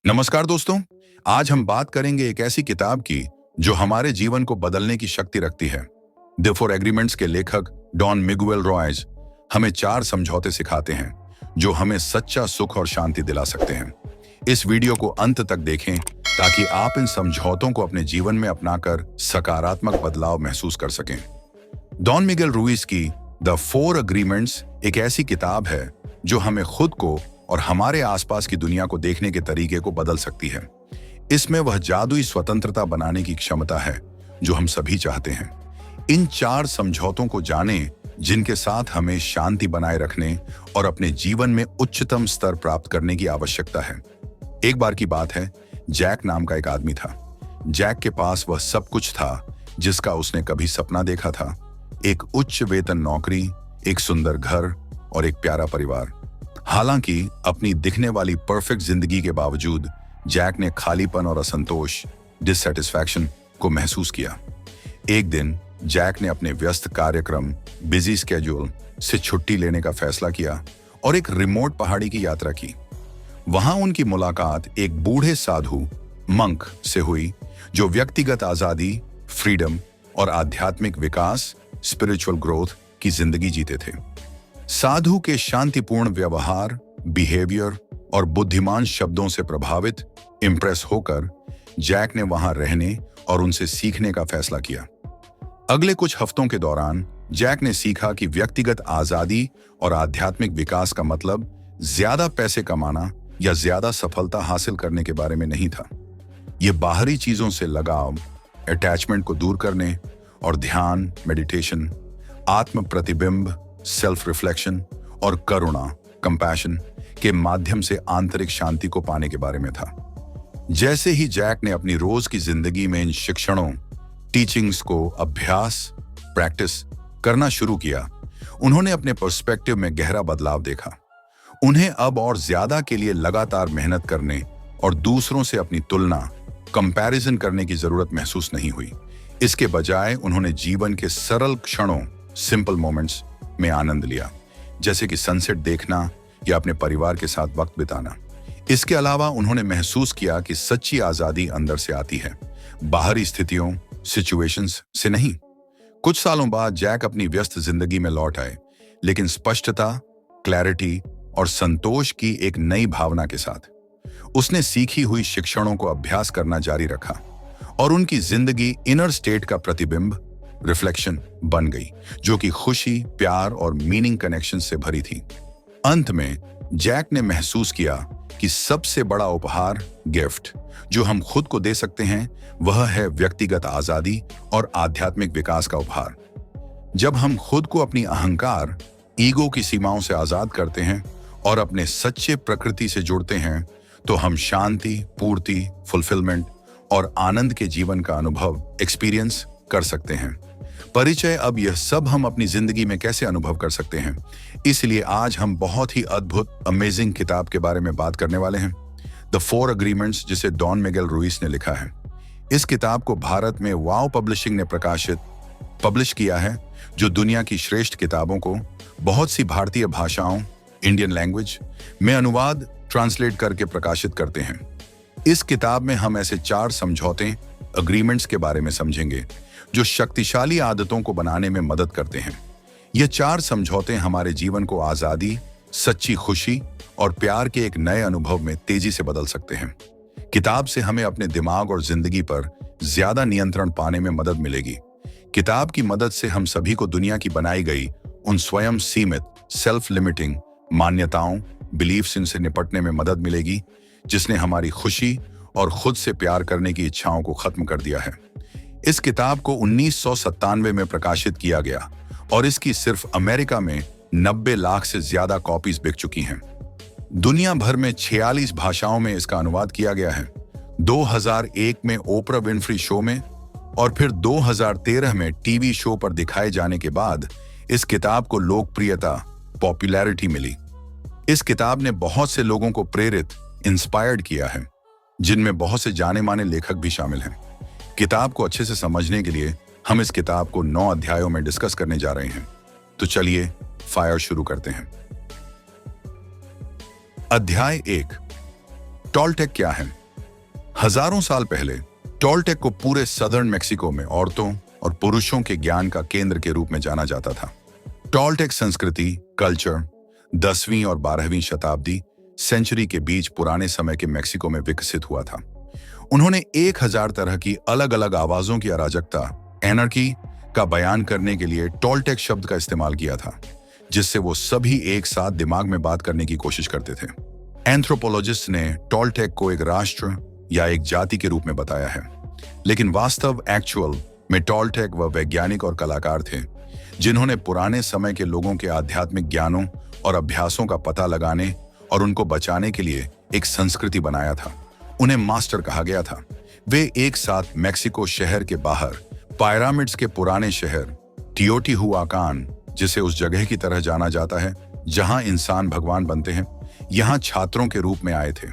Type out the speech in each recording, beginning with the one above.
नमस्कार दोस्तों। आज हम बात करेंगे एक ऐसी किताब की जो हमारे जीवन को बदलने की शक्ति रखती है। द फोर एग्रीमेंट्स के लेखक डॉन मिगुएल रॉयज हमें 4 समझौते सिखाते हैं जो हमें सच्चा सुख और शांति दिला सकते हैं। इस वीडियो को अंत तक देखें ताकि आप इन समझौतों को अपने जीवन में अपनाकर सकारात्मक बदलाव महसूस कर सकें। डॉन मिगेल रुइस की द फोर एग्रीमेंट्स एक ऐसी किताब है जो हमें खुद को और हमारे आसपास की दुनिया को देखने के तरीके को बदल सकती है। इसमें वह जादुई स्वतंत्रता बनाने की क्षमता है जो हम सभी चाहते हैं। इन 4 समझौतों को जानें जिनके साथ हमें शांति बनाए रखने और अपने जीवन में उच्चतम स्तर प्राप्त करने की आवश्यकता है। एक बार की बात है, जैक नाम का एक आदमी था। जैक के पास वह सब कुछ था जिसका उसने कभी सपना देखा था। एक उच्च वेतन नौकरी, एक सुंदर घर और एक प्यारा परिवार। हालांकि अपनी दिखने वाली परफेक्ट जिंदगी के बावजूद जैक ने खालीपन और असंतोष, डिससैटिस्फैक्शन को महसूस किया। एक दिन जैक ने अपने व्यस्त कार्यक्रम, बिजी स्केड्यूल से छुट्टी लेने का फैसला किया और एक रिमोट पहाड़ी की यात्रा की। वहां उनकी मुलाकात एक बूढ़े साधु मंक से हुई जो व्यक्तिगत आजादी, फ्रीडम और आध्यात्मिक विकास, स्पिरिचुअल ग्रोथ की जिंदगी जीते थे। साधु के शांतिपूर्ण व्यवहार, बिहेवियर और बुद्धिमान शब्दों से प्रभावित इम्प्रेस होकर जैक ने वहां रहने और उनसे सीखने का फैसला किया। अगले कुछ हफ्तों के दौरान जैक ने सीखा कि व्यक्तिगत आजादी और आध्यात्मिक विकास का मतलब ज्यादा पैसे कमाना या ज्यादा सफलता हासिल करने के बारे में नहीं था। यह बाहरी चीजों से लगाव, अटैचमेंट को दूर करने और ध्यान, मेडिटेशन, आत्म प्रतिबिंब, सेल्फ रिफ्लेक्शन और करुणा, कंपैशन के माध्यम से आंतरिक शांति को पाने के बारे में था। जैसे ही जैक ने अपनी रोज की जिंदगी में इन शिक्षणों, टीचिंग्स को अभ्यास, प्रैक्टिस करना शुरू किया, उन्होंने अपने पर्सपेक्टिव में गहरा बदलाव देखा। उन्हें अब और ज्यादा के लिए लगातार मेहनत करने और दूसरों से अपनी तुलना, कंपैरिजन करने की जरूरत महसूस नहीं हुई। इसके बजाय उन्होंने जीवन के सरल क्षणों, सिंपल मोमेंट्स में आनंद लिया, जैसे कि सनसेट देखना या अपने परिवार के साथ वक्त बिताना। इसके अलावा उन्होंने महसूस किया कि सच्ची आजादी अंदर से आती है, बाहरी स्थितियों, सिचुएशंस से नहीं। कुछ सालों बाद जैक अपनी व्यस्त जिंदगी में लौट आए, लेकिन स्पष्टता, क्लैरिटी और संतोष की एक नई भावना के साथ। उसने सीखी हुई शिक्षणों को अभ्यास करना जारी रखा और उनकी जिंदगी इनर स्टेट का प्रतिबिंब, रिफ्लेक्शन बन गई, जो कि खुशी, प्यार और मीनिंग कनेक्शन से भरी थी। अंत में जैक ने महसूस किया कि सबसे बड़ा उपहार, गिफ्ट जो हम खुद को दे सकते हैं, वह है व्यक्तिगत आजादी और आध्यात्मिक विकास का उपहार। जब हम खुद को अपनी अहंकार, ईगो की सीमाओं से आजाद करते हैं और अपने सच्चे प्रकृति से जुड़ते हैं, तो हम शांति, पूर्ति, फुलफिलमेंट और आनंद के जीवन का अनुभव, एक्सपीरियंस कर सकते हैं। परिचय अब यह सब हम अपनी जिंदगी में कैसे अनुभव कर सकते हैं, इसलिए आज हम बहुत ही अद्भुत, अमेजिंग किताब के बारे में बात करने वाले हैं, द 4 एग्रीमेंट्स, जिसे डॉन मिगेल रुइस ने लिखा है। इस किताब को भारत में वाव पब्लिशिंग ने पब्लिश किया है, जो दुनिया की श्रेष्ठ किताबों को बहुत सी भारतीय भाषाओं, इंडियन लैंग्वेज में अनुवाद, ट्रांसलेट करके प्रकाशित करते हैं। इस किताब में हम ऐसे 4 समझौते, एग्रीमेंट्स के बारे में समझेंगे जो शक्तिशाली आदतों को बनाने में मदद करते हैं। ये 4 समझौते हमारे जीवन को आजादी, सच्ची खुशी और प्यार के एक नए अनुभव में तेजी से बदल सकते हैं। किताब से हमें अपने दिमाग और जिंदगी पर ज्यादा नियंत्रण पाने में मदद मिलेगी। किताब की मदद से हम सभी को दुनिया की बनाई गई उन स्वयं सीमित, सेल्फ लिमिटिंग मान्यताओं, बिलीफ्स से निपटने में मदद मिलेगी, जिसने हमारी खुशी और खुद से प्यार करने की इच्छाओं को खत्म कर दिया है। इस किताब को 1997 में प्रकाशित किया गया और इसकी सिर्फ अमेरिका में 90 लाख से ज्यादा कॉपीज बिक चुकी हैं। दुनिया भर में 46 भाषाओं में इसका अनुवाद किया गया है। 2001 में ओपरा विनफ्री शो में और फिर 2013 में टीवी शो पर दिखाए जाने के बाद इस किताब को लोकप्रियता, पॉपुलैरिटी मिली। इस किताब ने बहुत से लोगों को प्रेरित, इंस्पायर्ड किया है, जिनमें बहुत से जाने माने लेखक भी शामिल हैं। किताब को अच्छे से समझने के लिए हम इस किताब को 9 अध्यायों में डिस्कस करने जा रहे हैं। तो चलिए फायर शुरू करते हैं। अध्याय 1, टॉलटेक क्या है? हजारों साल पहले टॉलटेक को पूरे सदर्न मेक्सिको में औरतों और पुरुषों के ज्ञान का केंद्र के रूप में जाना जाता था। टॉलटेक संस्कृति कल्चर 10वीं और 12वीं शताब्दी सेंचुरी के बीच पुराने समय के मेक्सिको में विकसित हुआ था। उन्होंने 1000 तरह की अलग अलग आवाजों की अराजकता एनर्की का बयान करने के लिए टॉलटेक शब्द का इस्तेमाल किया था, जिससे वो सभी एक साथ दिमाग में बात करने की कोशिश करते थे। एंथ्रोपोलॉजिस्ट ने टॉलटेक को एक राष्ट्र या एक जाति के रूप में बताया है, लेकिन वास्तव एक्चुअल में टॉलटेक वह वैज्ञानिक और कलाकार थे जिन्होंने पुराने समय के लोगों के आध्यात्मिक ज्ञानों और अभ्यासों का पता लगाने और उनको बचाने के लिए एक संस्कृति बनाया था। उन्हें मास्टर कहा गया था। वे एक साथ मेक्सिको शहर के बाहर पिरामिड्स के पुराने शहर टियोटिहुआकान, जिसे उस जगह की तरह जाना जाता है जहां इंसान भगवान बनते हैं, यहां छात्रों के रूप में आए थे।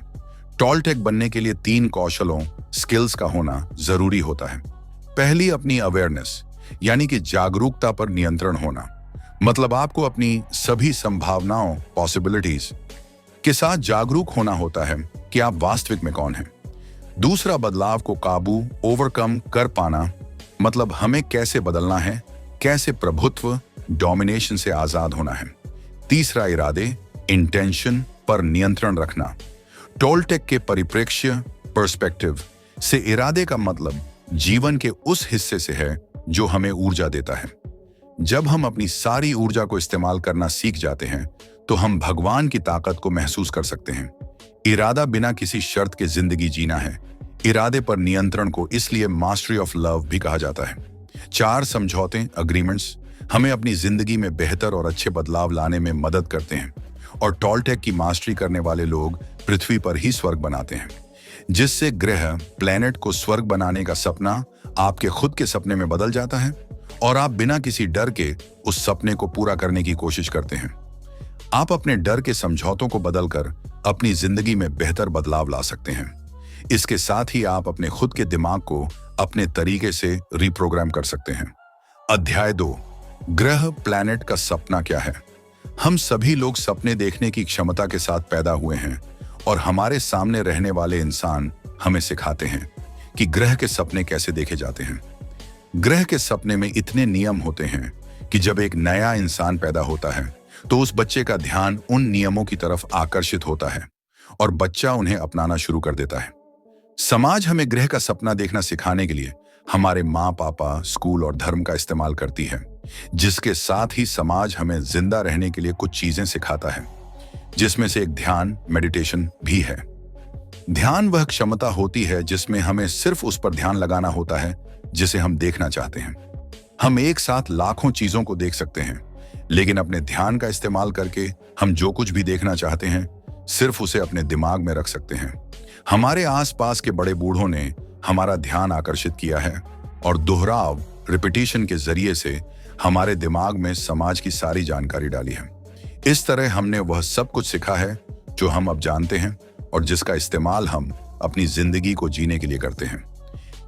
टॉलटेक बनने के लिए 3 कौशलों स्किल्स का होना जरूरी होता है। पहली, अपनी अवेयरनेस यानी कि जागरूकता पर नियंत्रण होना, मतलब आपको अपनी सभी संभावनाओं पॉसिबिलिटीज के साथ जागरूक होना होता है कि आप वास्तविक में कौन हैं। दूसरा, बदलाव को काबू ओवरकम कर पाना, मतलब हमें कैसे बदलना है, कैसे प्रभुत्व डोमिनेशन से आजाद होना है। तीसरा, इरादे इंटेंशन पर नियंत्रण रखना। टॉलटेक के परिप्रेक्ष्य पर्सपेक्टिव से इरादे का मतलब जीवन के उस हिस्से से है जो हमें ऊर्जा देता है। जब हम अपनी सारी ऊर्जा को इस्तेमाल करना सीख जाते हैं तो हम भगवान की ताकत को महसूस कर सकते हैं। इरादा बिना किसी शर्त के जिंदगी जीना है। इरादे पर नियंत्रण को इसलिए मास्टरी ऑफ लव भी कहा जाता है। 4 समझौते अग्रीमेंट्स हमें अपनी जिंदगी में बेहतर और अच्छे बदलाव लाने में मदद करते हैं, और टॉलटेक की मास्टरी करने वाले लोग पृथ्वी पर ही स्वर्ग बनाते हैं, जिससे ग्रह प्लेनेट को स्वर्ग बनाने का सपना आपके खुद के सपने में बदल जाता है और आप बिना किसी डर के उस सपने को पूरा करने की कोशिश करते हैं। आप अपने डर के समझौतों को बदलकर अपनी जिंदगी में बेहतर बदलाव ला सकते हैं। इसके साथ ही आप अपने खुद के दिमाग को अपने तरीके से रिप्रोग्राम कर सकते हैं। अध्याय 2, ग्रह प्लैनेट का सपना क्या है? हम सभी लोग सपने देखने की क्षमता के साथ पैदा हुए हैं और हमारे सामने रहने वाले इंसान हमें सिखाते हैं कि ग्रह के सपने कैसे देखे जाते हैं। ग्रह के सपने में इतने नियम होते हैं कि जब एक नया इंसान पैदा होता है तो उस बच्चे का ध्यान उन नियमों की तरफ आकर्षित होता है और बच्चा उन्हें अपनाना शुरू कर देता है। समाज हमें ग्रह का सपना देखना सिखाने के लिए हमारे माँ पापा, स्कूल और धर्म का इस्तेमाल करती है, जिसके साथ ही समाज हमें जिंदा रहने के लिए कुछ चीजें सिखाता है, जिसमें से एक ध्यान मेडिटेशन भी है। ध्यान वह क्षमता होती है जिसमें हमें सिर्फ उस पर ध्यान लगाना होता है जिसे हम देखना चाहते हैं। हम एक साथ लाखों चीजों को देख सकते हैं, लेकिन अपने ध्यान का इस्तेमाल करके हम जो कुछ भी देखना चाहते हैं सिर्फ उसे अपने दिमाग में रख सकते हैं। हमारे आसपास के बड़े बूढ़ों ने हमारा ध्यान आकर्षित किया है और दोहराव रिपीटिशन के जरिए से हमारे दिमाग में समाज की सारी जानकारी डाली है। इस तरह हमने वह सब कुछ सीखा है जो हम अब जानते हैं और जिसका इस्तेमाल हम अपनी जिंदगी को जीने के लिए करते हैं।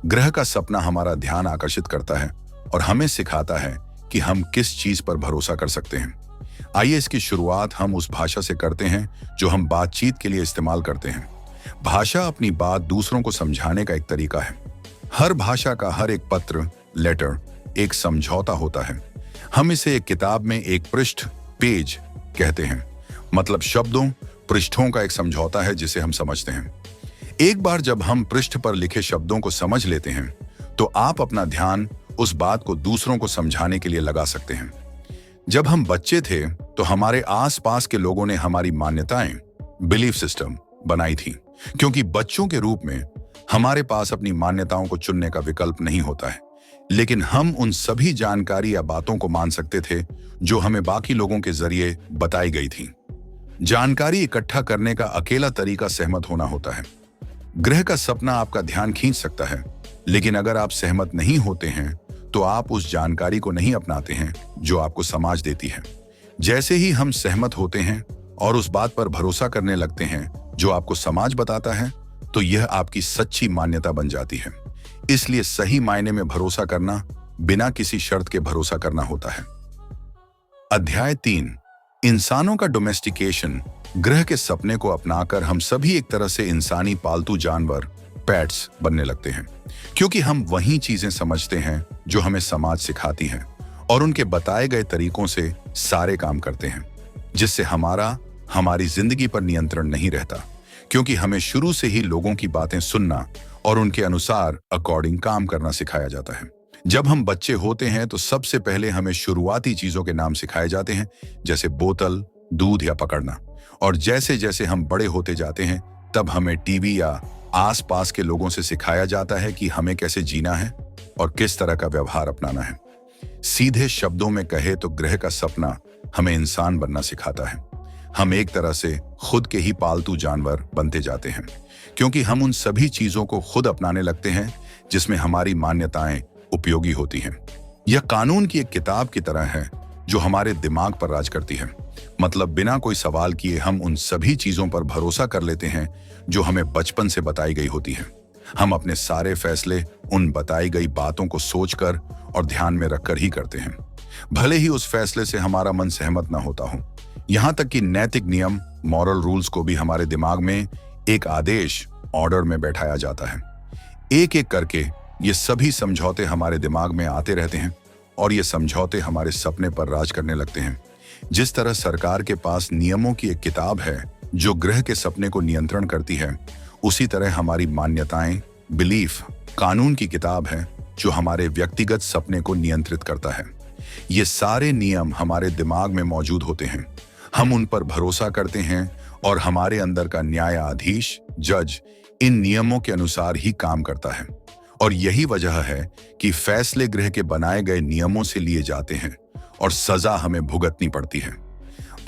ग्रह का सपना हमारा ध्यान आकर्षित करता है और हमें सिखाता है कि हम किस चीज पर भरोसा कर सकते हैं। आइए इसकी शुरुआत हम उस भाषा से करते हैं जो हम बातचीत के लिए इस्तेमाल करते हैं। भाषा अपनी बात दूसरों को समझाने का एक तरीका है। हर भाषा का हर एक पत्र लेटर एक समझौता होता है। हम इसे एक किताब में एक पृष्ठ पेज कहते हैं, मतलब शब्दों पृष्ठों का एक समझौता है जिसे हम समझते हैं। एक बार जब हम पृष्ठ पर लिखे शब्दों को समझ लेते हैं तो आप अपना ध्यान उस बात को दूसरों को समझाने के लिए लगा सकते हैं। जब हम बच्चे थे तो हमारे आसपास के लोगों ने हमारी मान्यताएं बिलीफ सिस्टम बनाई थी, क्योंकि बच्चों के रूप में हमारे पास अपनी मान्यताओं को चुनने का विकल्प नहीं होता है, लेकिन हम उन सभी जानकारी या बातों को मान सकते थे जो हमें बाकी लोगों के जरिए बताई गई थी। जानकारी इकट्ठा करने का अकेला तरीका सहमत होना होता है। ग्रह का सपना आपका ध्यान खींच सकता है, लेकिन अगर आप सहमत नहीं होते हैं तो आप उस जानकारी को नहीं अपनाते हैं जो आपको समाज देती है। जैसे ही हम सहमत होते हैं और उस बात पर भरोसा करने लगते हैं जो आपको समाज बताता है, तो यह आपकी सच्ची मान्यता बन जाती है। इसलिए सही मायने में भरोसा करना बिना किसी शर्त के भरोसा करना होता है। अध्याय 3, इंसानों का डोमेस्टिकेशन, ग्रह के सपने को अपनाकर हम सभी एक तरह से इंसानी पालतू जानवर, पेट्स बनने लगते हैं, क्योंकि हम वही चीजें समझते हैं जो हमें समाज सिखाती हैं और उनके बताए गए तरीकों से सारे काम करते हैं, जिससे हमारी जिंदगी पर नियंत्रण नहीं रहता, क्योंकि हमें शुरू से ही लोगों की बातें सुनना और उनके अनुसार अकॉर्डिंग काम करना सिखाया जाता है। जब हम बच्चे होते हैं तो सबसे पहले हमें शुरुआती चीजों के नाम सिखाए जाते हैं, जैसे बोतल, दूध या पकड़ना। और जैसे जैसे हम बड़े होते जाते हैं तब हमें टीवी या आसपास के लोगों से सिखाया जाता है कि हमें कैसे जीना है और किस तरह का व्यवहार अपनाना है। सीधे शब्दों में कहे तो ग्रह का सपना हमें इंसान बनना सिखाता है। हम एक तरह से खुद के ही पालतू जानवर बनते जाते हैं, क्योंकि हम उन सभी चीजों को खुद अपनाने लगते हैं जिसमें हमारी मान्यताएं उपयोगी होती हैं। यह कानून की एक किताब की तरह है जो हमारे दिमाग पर राज करती है। मतलब बिना कोई सवाल किए हम उन सभी चीजों पर भरोसा कर लेते हैं जो हमें बचपन से बताई गई होती हैं। हम अपने सारे फैसले उन बताई गई बातों को सोचकर और ध्यान में रखकर ही करते हैं, भले ही उस फैसले से हमारा मन सहमत ना होता हो। यहाँ तक कि नैतिक नियम, मॉरल रूल्स को भी हमारे दिमाग में एक आदेश, ऑर्डर में बैठाया जाता है। एक एक करके ये सभी समझौते हमारे दिमाग में आते रहते हैं और ये समझौते हमारे सपने पर राज करने लगते हैं। जिस तरह सरकार के पास नियमों की एक किताब है जो ग्रह के सपने को नियंत्रण करती है, उसी तरह हमारी मान्यताएं, बिलीफ, कानून की किताब है जो हमारे व्यक्तिगत सपने को नियंत्रित करता है। ये सारे नियम हमारे दिमाग में मौजूद होते हैं, हम उन पर भरोसा करते हैं और हमारे अंदर का न्यायाधीश, जज, इन नियमों के अनुसार ही काम करता है। और यही वजह है कि फैसले ग्रह के बनाए गए नियमों से लिए जाते हैं और सजा हमें भुगतनी पड़ती है।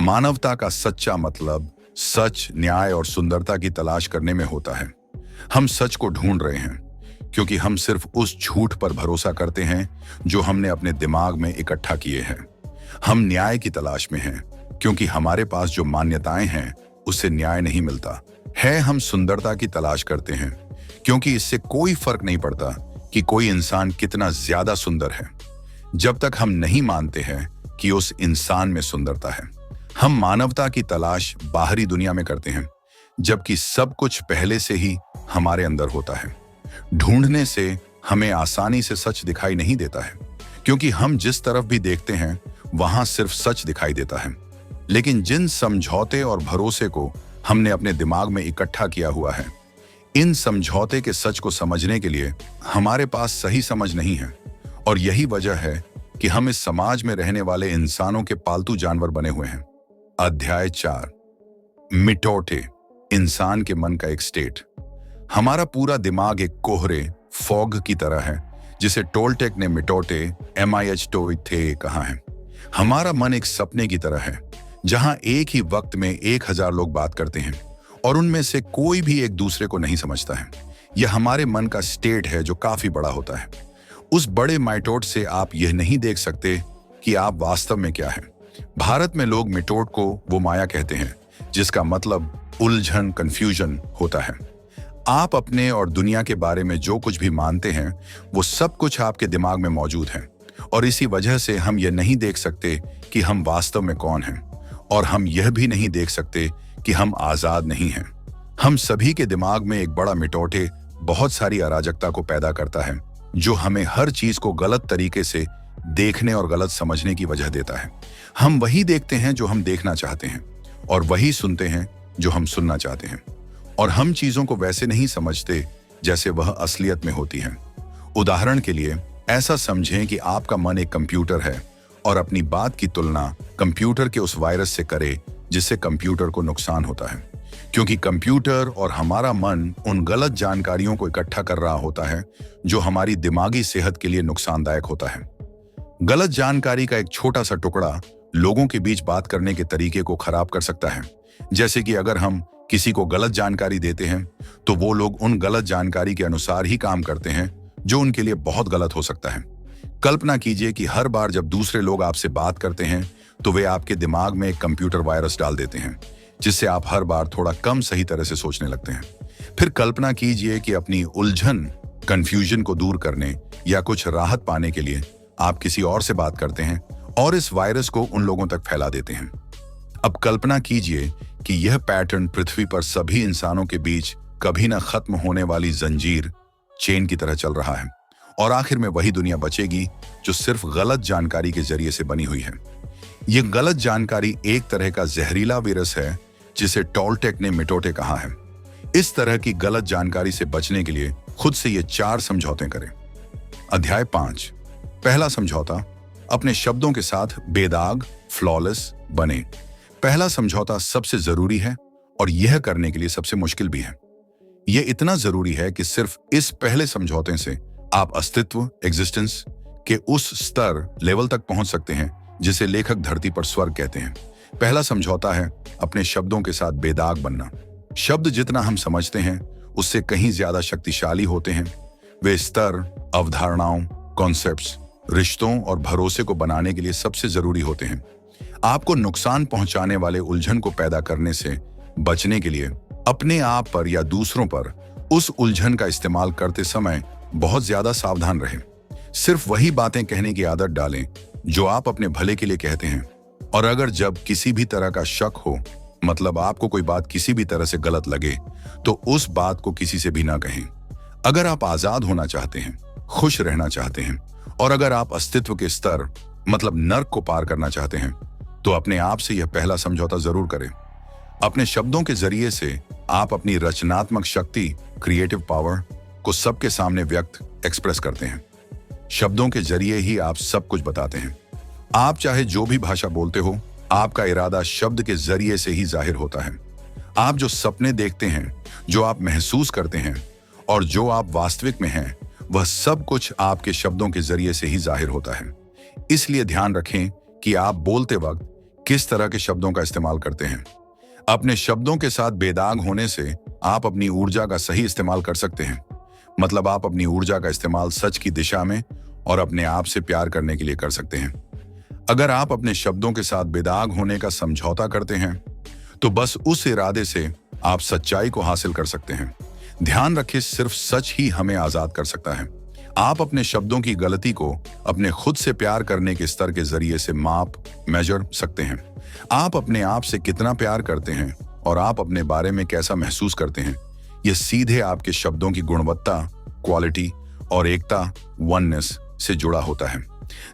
मानवता का सच्चा मतलब सच, न्याय और सुंदरता की तलाश करने में होता है। हम सच को ढूंढ रहे हैं क्योंकि हम सिर्फ उस झूठ पर भरोसा करते हैं जो हमने अपने दिमाग में इकट्ठा किए हैं। हम न्याय की तलाश में हैं क्योंकि हमारे पास जो मान्यताएं हैं उससे न्याय नहीं मिलता है। हम सुंदरता की तलाश करते हैं क्योंकि इससे कोई फर्क नहीं पड़ता कि कोई इंसान कितना ज्यादा सुंदर है, जब तक हम नहीं मानते हैं कि उस इंसान में सुंदरता है। हम मानवता की तलाश बाहरी दुनिया में करते हैं, जबकि सब कुछ पहले से ही हमारे अंदर होता है। ढूंढने से हमें आसानी से सच दिखाई नहीं देता है, क्योंकि हम जिस तरफ भी देखते हैं वहां सिर्फ सच दिखाई देता है। लेकिन जिन समझौते और भरोसे को हमने अपने दिमाग में इकट्ठा किया हुआ है, इन समझौते के सच को समझने के लिए हमारे पास सही समझ नहीं है। और यही वजह है कि हम इस समाज में रहने वाले इंसानों के पालतू जानवर बने हुए हैं। अध्याय 4, मिटोटे, इंसान के मन का एक स्टेट। हमारा पूरा दिमाग एक कोहरे, फॉग की तरह है, जिसे टोल्टेक ने मिटोटे, MIH कहा है। हमारा मन एक सपने की तरह है जहां एक ही वक्त में 1000 लोग बात करते हैं और उनमें से कोई भी एक दूसरे को नहीं समझता है। यह हमारे मन का स्टेट है जो काफी बड़ा होता है। उस बड़े माइटोट से आप यह नहीं देख सकते कि आप वास्तव में क्या हैं। भारत में लोग मिटोट को वो माया कहते हैं जिसका मतलब उलझन, कंफ्यूजन होता है। आप अपने और दुनिया के बारे में जो कुछ भी मानते हैं वो सब कुछ आपके दिमाग में मौजूद है और इसी वजह से हम यह नहीं देख सकते कि हम वास्तव में कौन हैं और हम यह भी नहीं देख सकते कि हम आजाद नहीं हैं। हम सभी के दिमाग में एक बड़ा मिटोटे बहुत सारी अराजकता को पैदा करता है जो हमें हर चीज को गलत तरीके से देखने और गलत समझने की वजह देता है। हम वही देखते हैं जो हम देखना चाहते हैं और वही सुनते हैं जो हम सुनना चाहते हैं, और हम चीजों को वैसे नहीं समझते जैसे वह असलियत में होती हैं। उदाहरण के लिए ऐसा समझें कि आपका मन एक कंप्यूटर है और अपनी बात की तुलना कंप्यूटर के उस वायरस से करे जिससे कंप्यूटर को नुकसान होता है, क्योंकि कंप्यूटर और हमारा मन उन गलत जानकारियों को इकट्ठा कर रहा होता है जो हमारी दिमागी सेहत के लिए नुकसानदायक होता है। गलत जानकारी का एक छोटा सा टुकड़ा लोगों के बीच बात करने के तरीके को खराब कर सकता है। जैसे कि अगर हम किसी को गलत जानकारी देते हैं तो वो लोग उन गलत जानकारी के अनुसार ही काम करते हैं जो उनके लिए बहुत गलत हो सकता है। कल्पना कीजिए कि हर बार जब दूसरे लोग आपसे बात करते हैं तो वे आपके दिमाग में एक कंप्यूटर वायरस डाल देते हैं जिससे आप हर बार थोड़ा कम सही तरह से सोचने लगते हैं। फिर कल्पना कीजिए कि अपनी उलझन, कंफ्यूजन को दूर करने या कुछ राहत पाने के लिए आप किसी और से बात करते हैं और इस वायरस को उन लोगों तक फैला देते हैं। अब कल्पना कीजिए कि यह पैटर्न पृथ्वी पर सभी इंसानों के बीच कभी न खत्म होने वाली जंजीर चेन की तरह चल रहा है, और आखिर में वही दुनिया बचेगी जो सिर्फ गलत जानकारी के जरिए से बनी हुई है। यह गलत जानकारी एक तरह का जहरीला वायरस है जिसे टॉलटेक ने मिटोटे कहा है। इस तरह की गलत जानकारी से बचने के लिए खुद से ये 4 समझौते करें। अध्याय 5। पहला समझौता, अपने शब्दों के साथ बेदाग फ्लॉलेस बने। पहला समझौता सबसे जरूरी है और यह करने के लिए सबसे मुश्किल भी है। यह इतना जरूरी है कि सिर्फ इस पहले समझौते से आप अस्तित्व एग्जिस्टेंस के उस स्तर लेवल तक पहुंच सकते हैं जिसे लेखक धरती पर स्वर्ग कहते हैं। पहला समझौता है अपने शब्दों के साथ बेदाग बनना। शब्द जितना हम समझते हैं उससे कहीं ज्यादा शक्तिशाली होते हैं। वे स्तर, अवधारणाओं, कॉन्सेप्ट्स, रिश्तों और भरोसे को बनाने के लिए सबसे जरूरी होते हैं। आपको नुकसान पहुंचाने वाले उलझन को पैदा करने से बचने के लिए अपने आप पर या दूसरों पर उस उलझन का इस्तेमाल करते समय बहुत ज्यादा सावधान रहें। सिर्फ वही बातें कहने की आदत डालें जो आप अपने भले के लिए कहते हैं, और अगर जब किसी भी तरह का शक हो, मतलब आपको कोई बात किसी भी तरह से गलत लगे, तो उस बात को किसी से भी ना कहें। अगर आप आजाद होना चाहते हैं, खुश रहना चाहते हैं, और अगर आप अस्तित्व के स्तर मतलब नर्क को पार करना चाहते हैं, तो अपने आप से यह पहला समझौता जरूर करें। अपने शब्दों के जरिए से आप अपनी रचनात्मक शक्ति, क्रिएटिव पावर को सबके सामने व्यक्त एक्सप्रेस करते हैं। शब्दों के जरिए ही आप सब कुछ बताते हैं। आप चाहे जो भी भाषा बोलते हो, आपका इरादा शब्द के जरिए से ही जाहिर होता है। आप जो सपने देखते हैं, जो आप महसूस करते हैं और जो आप वास्तविक में हैं, वह सब कुछ आपके शब्दों के जरिए से ही जाहिर होता है। इसलिए ध्यान रखें कि आप बोलते वक्त किस तरह के शब्दों का इस्तेमाल करते हैं। अपने शब्दों के साथ बेदाग होने से आप अपनी ऊर्जा का सही इस्तेमाल कर सकते हैं। मतलब आप अपनी ऊर्जा का इस्तेमाल सच की दिशा में और अपने आप से प्यार करने के लिए कर सकते हैं। अगर आप अपने शब्दों के साथ बेदाग होने का समझौता करते हैं, तो बस उस इरादे से आप सच्चाई को हासिल कर सकते हैं। ध्यान रखें, सिर्फ सच ही हमें आजाद कर सकता है। आप अपने शब्दों की गलती को अपने खुद से प्यार करने के स्तर के जरिए से मेजर सकते हैं। आप अपने आप से कितना प्यार करते हैं और आप अपने बारे में कैसा महसूस करते हैं, यह सीधे आपके शब्दों की गुणवत्ता, क्वालिटी और एकता, वननेस से जुड़ा होता है।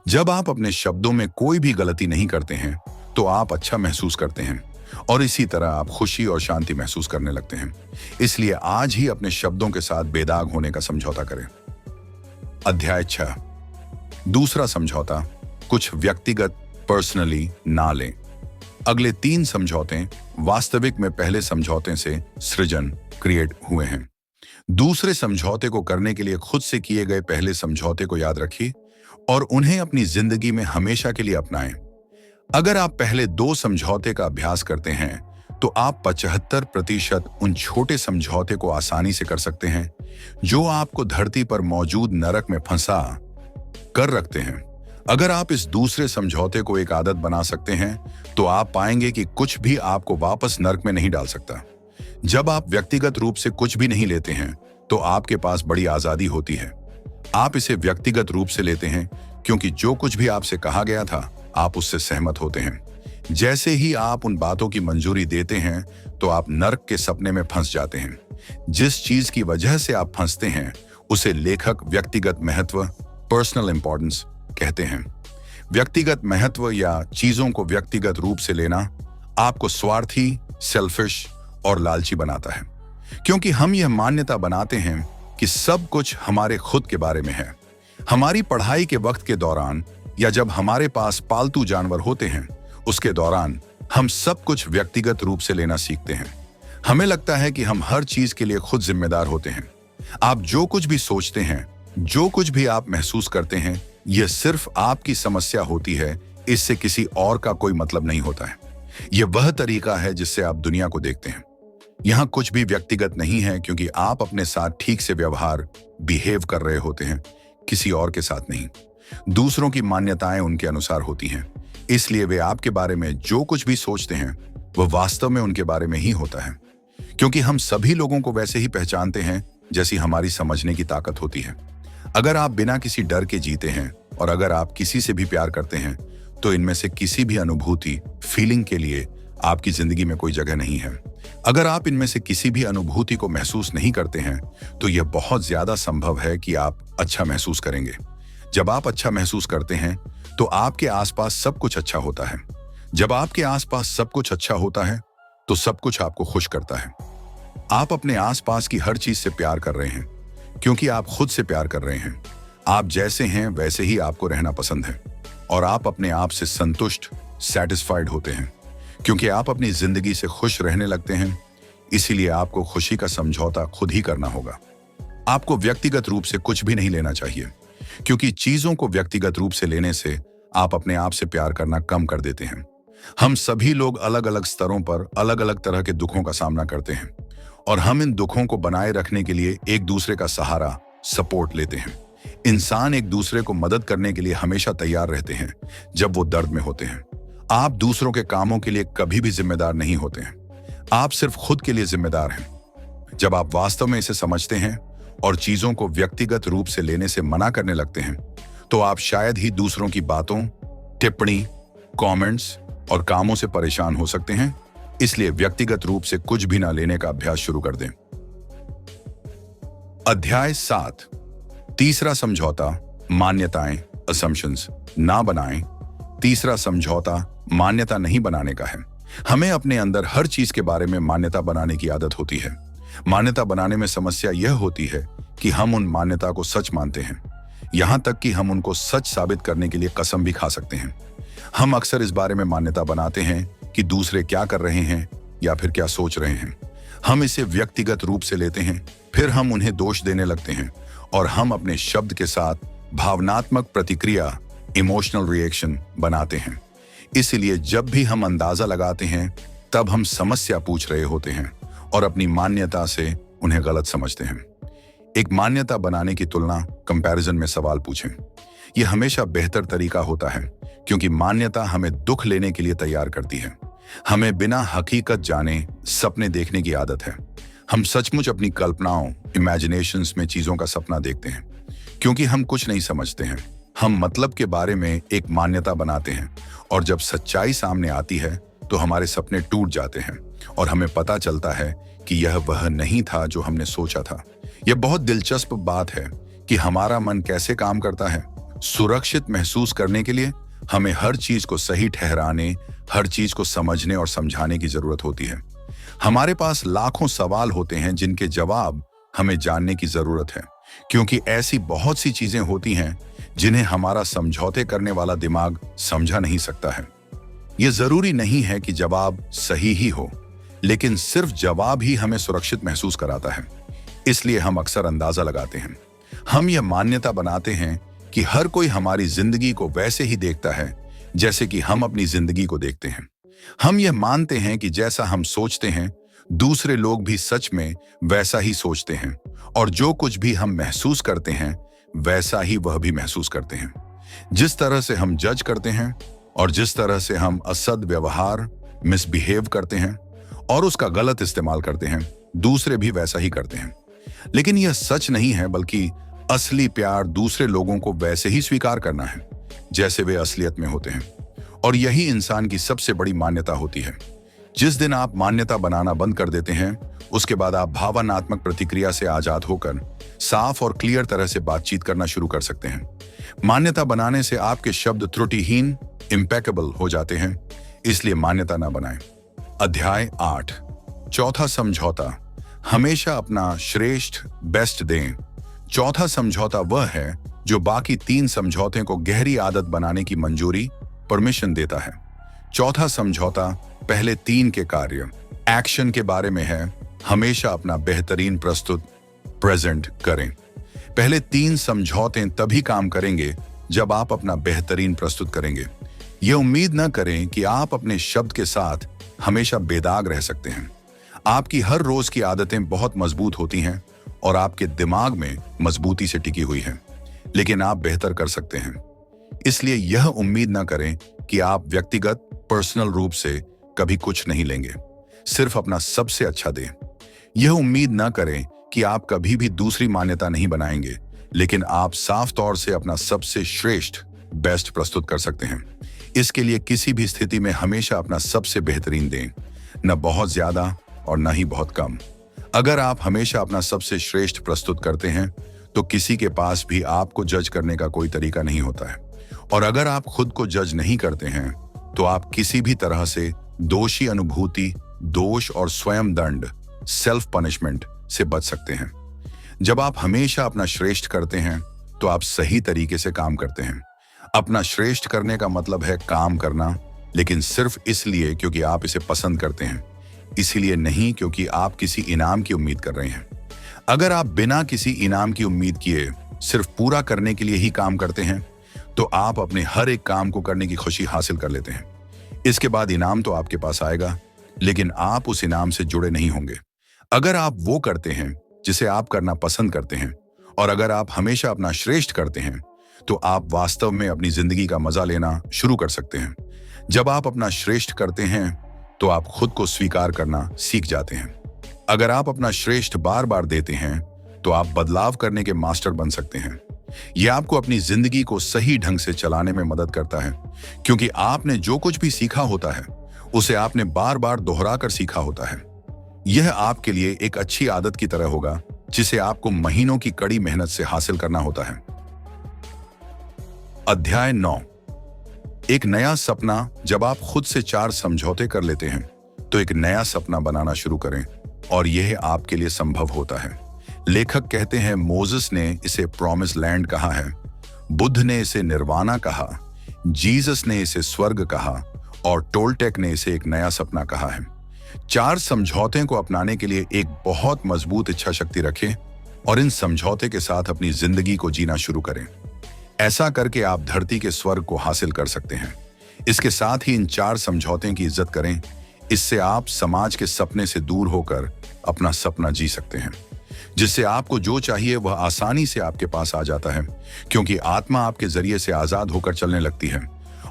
जब आप अपने शब्दों में कोई भी गलती नहीं करते हैं, तो आप अच्छा महसूस करते हैं और इसी तरह आप खुशी और शांति महसूस करने लगते हैं। इसलिए आज ही अपने शब्दों के साथ बेदाग होने का समझौता करें। अध्याय 6। दूसरा समझौता, कुछ व्यक्तिगत पर्सनली ना लें। अगले 3 समझौते वास्तविक में पहले समझौते से सृजन क्रिएट हुए हैं। दूसरे समझौते को करने के लिए खुद से किए गए पहले समझौते को याद रखिए और उन्हें अपनी जिंदगी में हमेशा के लिए अपनाएं। अगर आप पहले 2 समझौते का अभ्यास करते हैं, तो आप 75% उन छोटे समझौते को आसानी से कर सकते हैं जो आपको धरती पर मौजूद नरक में फंसा कर रखते हैं। अगर आप इस दूसरे समझौते को एक आदत बना सकते हैं, तो आप पाएंगे कि कुछ भी आपको वापस नरक में नहीं डाल सकता। जब आप व्यक्तिगत रूप से कुछ भी नहीं लेते हैं, तो आपके पास बड़ी आजादी होती है। आप इसे व्यक्तिगत रूप से लेते हैं क्योंकि जो कुछ भी आपसे कहा गया था, आप उससे सहमत होते हैं। जैसे ही आप उन बातों की मंजूरी देते हैं, तो आप नर्क के सपने में फंस जाते हैं। जिस चीज की वजह से आप फंसते हैं, उसे लेखक व्यक्तिगत महत्व, पर्सनल इंपॉर्टेंस कहते हैं। व्यक्तिगत महत्व या चीजों को व्यक्तिगत रूप से लेना आपको स्वार्थी, सेल्फिश और लालची बनाता है, क्योंकि हम यह मान्यता बनाते हैं कि सब कुछ हमारे खुद के बारे में है। हमारी पढ़ाई के वक्त के दौरान या जब हमारे पास पालतू जानवर होते हैं, उसके दौरान हम सब कुछ व्यक्तिगत रूप से लेना सीखते हैं। हमें लगता है कि हम हर चीज के लिए खुद जिम्मेदार होते हैं। आप जो कुछ भी सोचते हैं, जो कुछ भी आप महसूस करते हैं, यह सिर्फ आपकी समस्या होती है। इससे किसी और का कोई मतलब नहीं होता है। यह वह तरीका है जिससे आप दुनिया को देखते हैं। यहां कुछ भी व्यक्तिगत नहीं है, क्योंकि आप अपने साथ ठीक से व्यवहार बिहेव कर रहे होते हैं, किसी और के साथ नहीं। दूसरों की मान्यताएं उनके अनुसार होती हैं, इसलिए वे आपके बारे में जो कुछ भी सोचते हैं, वह वास्तव में उनके बारे में ही होता है। क्योंकि हम सभी लोगों को वैसे ही पहचानते हैं जैसी हमारी समझने की ताकत होती है। अगर आप बिना किसी डर के जीते हैं और अगर आप किसी से भी प्यार करते हैं, तो इनमें से किसी भी अनुभूति, फीलिंग के लिए आपकी जिंदगी में कोई जगह नहीं है। अगर आप इनमें से किसी भी अनुभूति को महसूस नहीं करते हैं तो यह बहुत ज्यादा संभव है कि आप अच्छा महसूस करेंगे। जब आप अच्छा महसूस करते हैं तो आपके आसपास सब कुछ अच्छा होता है। जब आपके आसपास सब कुछ अच्छा होता है तो सब कुछ आपको खुश करता है। आप अपने आसपास की हर चीज से प्यार कर रहे हैं क्योंकि आप खुद से प्यार कर रहे हैं। आप जैसे हैं वैसे ही आपको रहना पसंद है और आप अपने आप से संतुष्ट, सैटिस्फाइड होते हैं क्योंकि आप अपनी जिंदगी से खुश रहने लगते हैं। इसीलिए आपको खुशी का समझौता खुद ही करना होगा। आपको व्यक्तिगत रूप से कुछ भी नहीं लेना चाहिए क्योंकि चीजों को व्यक्तिगत रूप से लेने से आप अपने आप से प्यार करना कम कर देते हैं। हम सभी लोग अलग अलग स्तरों पर अलग अलग तरह के दुखों का सामना करते हैं और हम इन दुखों को बनाए रखने के लिए एक दूसरे का सहारा, सपोर्ट लेते हैं। इंसान एक दूसरे को मदद करने के लिए हमेशा तैयार रहते हैं जब वो दर्द में होते हैं। आप दूसरों के कामों के लिए कभी भी जिम्मेदार नहीं होते हैं, आप सिर्फ खुद के लिए जिम्मेदार हैं। जब आप वास्तव में इसे समझते हैं और चीजों को व्यक्तिगत रूप से लेने से मना करने लगते हैं तो आप शायद ही दूसरों की बातों, टिप्पणी, कमेंट्स और कामों से परेशान हो सकते हैं। इसलिए व्यक्तिगत रूप से कुछ भी ना लेने का अभ्यास शुरू कर दें। अध्याय 7, तीसरा समझौता, मान्यताएं, असम्पशंस ना बनाएं। तीसरा समझौता मान्यता नहीं बनाने का है। हमें अपने अंदर हर चीज के बारे में मान्यता बनाने की आदत होती है। मान्यता बनाने में समस्या यह होती है कि हम उन मान्यता को सच मानते हैं, यहां तक कि हम उनको सच साबित करने के लिए कसम भी खा सकते हैं। हम अक्सर इस बारे में मान्यता बनाते हैं कि दूसरे क्या कर रहे हैं या फिर क्या सोच रहे हैं। हम इसे व्यक्तिगत रूप से लेते हैं, फिर हम उन्हें दोष देने लगते हैं और हम अपने शब्द के साथ भावनात्मक प्रतिक्रिया, इमोशनल रिएक्शन बनाते हैं। इसलिए जब भी हम अंदाजा लगाते हैं तब हम समस्या पूछ रहे होते हैं और अपनी मान्यता से उन्हें गलत समझते हैं। एक मान्यता बनाने की तुलना, कंपैरिजन में सवाल पूछें। यह हमेशा बेहतर तरीका होता है क्योंकि मान्यता हमें दुख लेने के लिए तैयार करती है। हमें बिना हकीकत जाने सपने देखने की आदत है। हम सचमुच अपनी कल्पनाओं, इमेजिनेशंस में चीजों का सपना देखते हैं क्योंकि हम कुछ नहीं समझते हैं। हम मतलब के बारे में एक मान्यता बनाते हैं और जब सच्चाई सामने आती है तो हमारे सपने टूट जाते हैं और हमें पता चलता है कि यह वह नहीं था जो हमने सोचा था। यह बहुत दिलचस्प बात है कि हमारा मन कैसे काम करता है। सुरक्षित महसूस करने के लिए हमें हर चीज को सही ठहराने, हर चीज को समझने और समझाने की जरूरत होती है। हमारे पास लाखों सवाल होते हैं जिनके जवाब हमें जानने की जरूरत है क्योंकि ऐसी बहुत सी चीजें होती हैं जिन्हें हमारा समझौते करने वाला दिमाग समझा नहीं सकता है। यह जरूरी नहीं है कि जवाब सही ही हो, लेकिन सिर्फ जवाब ही हमें सुरक्षित महसूस कराता है। इसलिए हम अक्सर अंदाजा लगाते हैं। हम यह मान्यता बनाते हैं कि हर कोई हमारी जिंदगी को वैसे ही देखता है जैसे कि हम अपनी जिंदगी को देखते हैं। हम यह मानते हैं कि जैसा हम सोचते हैं दूसरे लोग भी सच में वैसा ही सोचते हैं और जो कुछ भी हम महसूस करते हैं वैसा ही वह भी महसूस करते हैं। जिस तरह से हम जज करते हैं और जिस तरह से हम असद व्यवहार, मिसबिहेव करते हैं और उसका गलत इस्तेमाल करते हैं, दूसरे भी वैसा ही करते हैं। लेकिन यह सच नहीं है, बल्कि असली प्यार दूसरे लोगों को वैसे ही स्वीकार करना है जैसे वे असलियत में होते हैं। और यही इंसान की सबसे बड़ी मान्यता होती है। जिस दिन आप मान्यता बनाना बंद कर देते हैं उसके बाद आप भावनात्मक प्रतिक्रिया से आजाद होकर साफ और क्लियर तरह से बातचीत करना शुरू कर सकते हैं। मान्यता बनाने से आपके शब्द त्रुटिहीन, इम्पेकेबल हो जाते हैं, इसलिए मान्यता ना बनाएं। अध्याय 8, चौथा समझौता, हमेशा अपना श्रेष्ठ, बेस्ट दें। चौथा समझौता वह है जो बाकी 3 समझौते को गहरी आदत बनाने की मंजूरी, परमिशन देता है। चौथा समझौता पहले 3 के कार्य, एक्शन के बारे में है। हमेशा अपना बेहतरीन प्रस्तुत, प्रेजेंट करें। पहले 3 समझौते तभी काम करेंगे जब आप अपना बेहतरीन प्रस्तुत करेंगे। यह उम्मीद न करें कि आप अपने शब्द के साथ हमेशा बेदाग रह सकते हैं। आपकी हर रोज की आदतें बहुत मजबूत होती हैं और आपके दिमाग में मजबूती से टिकी हुई हैं, लेकिन आप बेहतर कर सकते हैं। इसलिए यह उम्मीद न करें कि आप व्यक्तिगत, पर्सनल रूप से कभी कुछ नहीं लेंगे, सिर्फ अपना सबसे अच्छा दें। यह उम्मीद न करें कि आप कभी भी दूसरी मान्यता नहीं बनाएंगे, लेकिन आप साफ तौर से अपना सबसे श्रेष्ठ, बेस्ट प्रस्तुत कर सकते हैं। इसके लिए किसी भी स्थिति में हमेशा अपना सबसे बेहतरीन दें, न बहुत ज्यादा और न ही बहुत कम। अगर आप हमेशा अपना सबसे श्रेष्ठ प्रस्तुत करते हैं तो किसी के पास भी आपको जज करने का कोई तरीका नहीं होता है। और अगर आप खुद को जज नहीं करते हैं तो आप किसी भी तरह से दोषी अनुभूति, दोष और स्वयं दंड, सेल्फ पनिशमेंट से बच सकते हैं। जब आप हमेशा अपना श्रेष्ठ करते हैं तो आप सही तरीके से काम करते हैं। अपना श्रेष्ठ करने का मतलब है काम करना, लेकिन सिर्फ इसलिए क्योंकि आप इसे पसंद करते हैं, इसीलिए नहीं क्योंकि आप किसी इनाम की उम्मीद कर रहे हैं। अगर आप बिना किसी इनाम की उम्मीद किए सिर्फ पूरा करने के लिए ही काम करते हैं तो आप अपने हर एक काम को करने की खुशी हासिल कर लेते हैं। इसके बाद इनाम तो आपके पास आएगा, लेकिन आप उस इनाम से जुड़े नहीं होंगे। अगर आप वो करते हैं जिसे आप करना पसंद करते हैं और अगर आप हमेशा अपना श्रेष्ठ करते हैं तो आप वास्तव में अपनी जिंदगी का मजा लेना शुरू कर सकते हैं। जब आप अपना श्रेष्ठ करते हैं तो आप खुद को स्वीकार करना सीख जाते हैं। अगर आप अपना श्रेष्ठ बार बार देते हैं तो आप बदलाव करने के मास्टर बन सकते हैं। यह आपको अपनी जिंदगी को सही ढंग से चलाने में मदद करता है, क्योंकि आपने जो कुछ भी सीखा होता है उसे आपने बार बार दोहरा कर सीखा होता है। यह आपके लिए एक अच्छी आदत की तरह होगा जिसे आपको महीनों की कड़ी मेहनत से हासिल करना होता है। अध्याय 9, एक नया सपना। जब आप खुद से 4 समझौते कर लेते हैं तो एक नया सपना बनाना शुरू करें, और यह आपके लिए संभव होता है। लेखक कहते हैं मोसेस ने इसे प्रॉमिस लैंड कहा है, बुद्ध ने इसे निर्वाणा कहा, जीसस ने इसे स्वर्ग कहा और टोल्टेक ने इसे एक नया सपना कहा है। 4 समझौते को अपनाने के लिए एक बहुत मजबूत इच्छा शक्ति रखें और इन समझौते के साथ अपनी जिंदगी को जीना शुरू करें। ऐसा करके आप धरती के स्वर्ग को हासिल कर सकते हैं। इसके साथ ही इन 4 समझौते की इज्जत करें। इससे आप समाज के सपने से दूर होकर अपना सपना जी सकते हैं, जिससे आपको जो चाहिए वह आसानी से आपके पास आ जाता है, क्योंकि आत्मा आपके जरिए से आजाद होकर चलने लगती है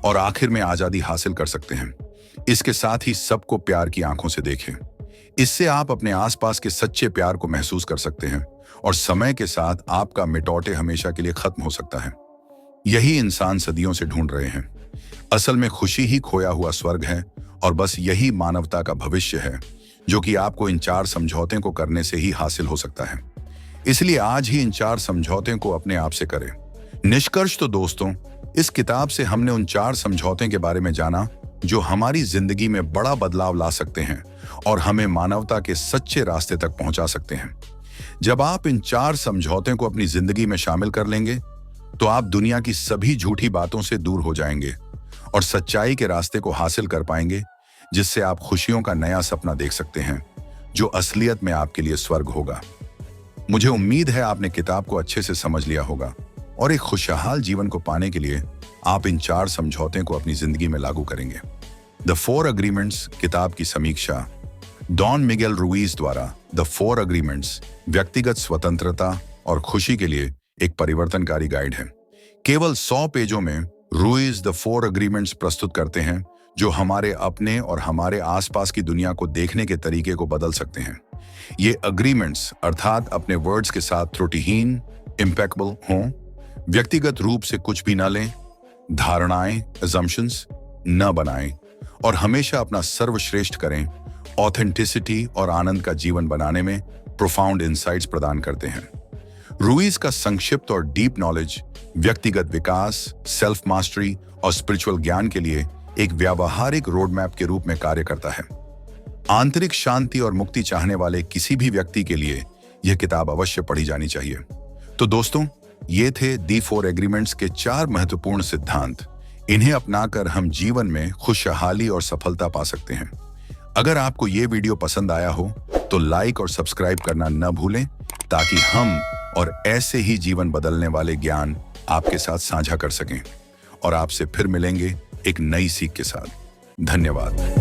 और आखिर में आजादी हासिल कर सकते हैं। इसके साथ ही सबको प्यार की आंखों से देखें। इससे आप अपने आसपास के सच्चे प्यार को महसूस कर सकते हैं और समय के साथ आपका मिटौटे हमेशा के लिए खत्म हो सकता है। यही इंसान सदियों से ढूंढ रहे हैं। असल में खुशी ही खोया हुआ स्वर्ग है और बस यही मानवता का भविष्य है, जो कि आपको इन 4 समझौते को करने से ही हासिल हो सकता है। इसलिए आज ही इन 4 समझौते को अपने आप से करें। निष्कर्ष तो दोस्तों, इस किताब से हमने उन 4 समझौते के बारे में जाना जो हमारी जिंदगी में बड़ा बदलाव ला सकते हैं और हमें मानवता के सच्चे रास्ते तक पहुंचा सकते हैं। जब आप इन 4 समझौते को अपनी जिंदगी में शामिल कर लेंगे तो आप दुनिया की सभी झूठी बातों से दूर हो जाएंगे और सच्चाई के रास्ते को हासिल कर पाएंगे, जिससे आप खुशियों का नया सपना देख सकते हैं जो असलियत में आपके लिए स्वर्ग होगा। मुझे उम्मीद है आपने किताब को अच्छे से समझ लिया होगा और एक खुशहाल जीवन को पाने के लिए आप इन 4 समझौते को अपनी जिंदगी में लागू करेंगे। द 4 अग्रीमेंट्स किताब की समीक्षा डॉन मिगेल रुइज द्वारा। द 4 अग्रीमेंट्स व्यक्तिगत स्वतंत्रता और खुशी के लिए एक परिवर्तनकारी गाइड है। केवल 100 पेजों में रुइज द 4 अग्रीमेंट्स प्रस्तुत करते हैं जो हमारे अपने और हमारे आसपास की दुनिया को देखने के तरीके को बदल सकते हैं। ये अग्रीमेंट्स अर्थात अपने वर्ड्स के साथ त्रुटिहीन, इम्पेक्बल हों, व्यक्तिगत रूप से कुछ भी न लें, धारणाएं, assumptions न बनाएं और हमेशा अपना सर्वश्रेष्ठ करें, ऑथेंटिसिटी और आनंद का जीवन बनाने में प्रोफाउंड इंसाइट्स प्रदान करते हैं। रुइज का संक्षिप्त और डीप नॉलेज व्यक्तिगत विकास, सेल्फ मास्टरी और स्पिरिचुअल ज्ञान के लिए एक व्यावहारिक रोड मैप के रूप में कार्य करता है। आंतरिक शांति और मुक्ति चाहने वाले किसी भी व्यक्ति के लिए यह किताब अवश्य पढ़ी जानी चाहिए। तो दोस्तों, ये थे दी 4 एग्रीमेंट्स के 4 महत्वपूर्ण सिद्धांत। इन्हें अपनाकर हम जीवन में खुशहाली और सफलता पा सकते हैं। अगर आपको ये वीडियो पसंद आया हो तो लाइक और सब्सक्राइब करना न भूलें, ताकि हम और ऐसे ही जीवन बदलने वाले ज्ञान आपके साथ साझा कर सकें। और आपसे फिर मिलेंगे एक नई सीख के साथ। धन्यवाद।